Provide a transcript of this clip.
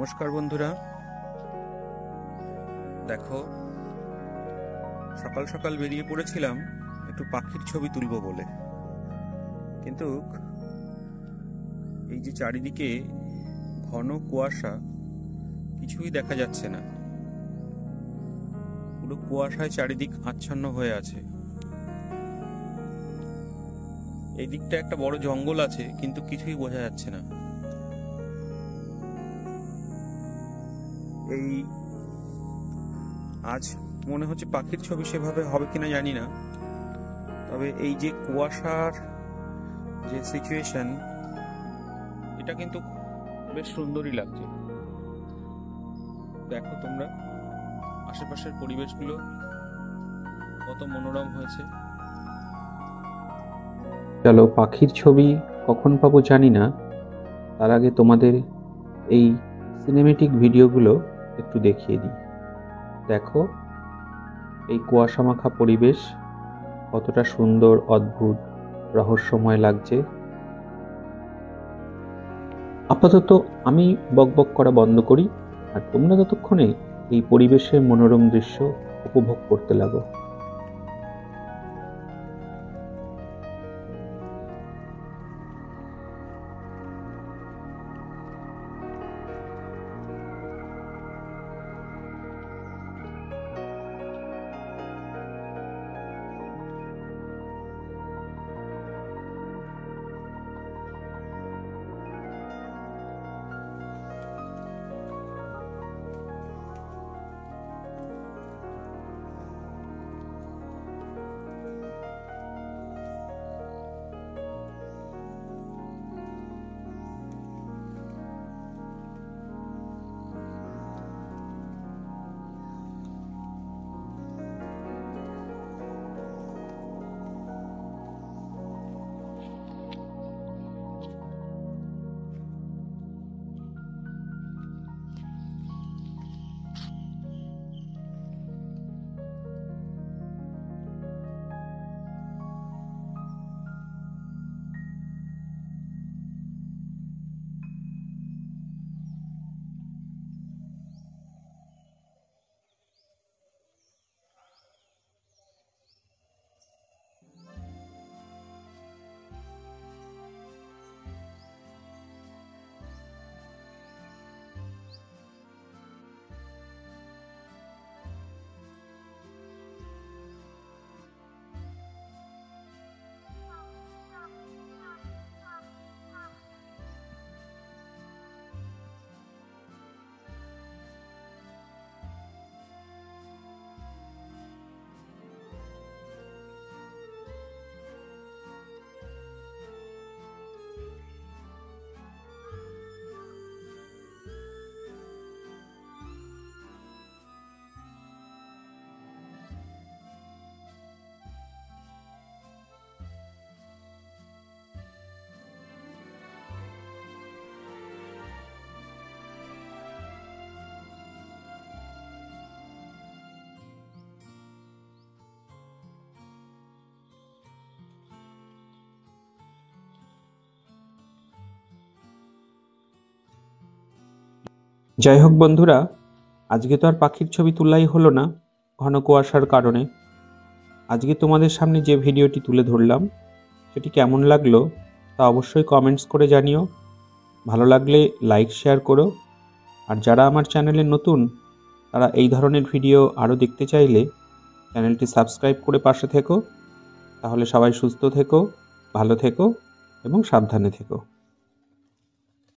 নমস্কার বন্ধুরা, দেখো সকাল সকাল বেরিয়ে পড়েছিলাম একটু পাখির ছবি তুলবো বলে, কিন্তু এই যে চারিদিকে ঘন কুয়াশা, কিছুই দেখা যাচ্ছে না। পুরো কুয়াশায় চারিদিক আচ্ছন্ন হয়ে আছে। এই দিকটা একটা বড় জঙ্গল আছে, কিন্তু কিছুই বোঝা যাচ্ছে না। এই আজ মনে হচ্ছে পাখির ছবি সেভাবে হবে কিনা জানি না, তবে এই যে কুয়াশার যে সিচুয়েশন, এটা কিন্তু বেশ সুন্দরই লাগছে। দেখো তোমরা আশেপাশের পরিবেশগুলো কত মনোরম হয়েছে। চলো পাখির ছবি কখন পাবো জানি না, তার আগে তোমাদের এই সিনেমেটিক ভিডিওগুলো একটু দেখিয়ে দিই। দেখো এই কুয়াশা মাখা পরিবেশ কতটা সুন্দর, অদ্ভুত, রহস্যময় লাগছে। আপাতত আমি বকবক করা বন্ধ করি, আর তোমরা ততক্ষণে এই পরিবেশের মনোরম দৃশ্য উপভোগ করতে লাগো। যাই হোক বন্ধুরা, আজকে তো আর পাখির ছবি তোলাই হলো না ঘন কুয়াশার কারণে। আজকে তোমাদের সামনে যে ভিডিওটি তুলে ধরলাম সেটি কেমন লাগলো তা অবশ্যই কমেন্টস করে জানিও। ভালো লাগলে লাইক শেয়ার করো, আর যারা আমার চ্যানেলে নতুন তারা এই ধরনের ভিডিও আরও দেখতে চাইলে চ্যানেলটি সাবস্ক্রাইব করে পাশে থেকো। তাহলে সবাই সুস্থ থেকো, ভালো থেকো এবং সাবধানে থেকো।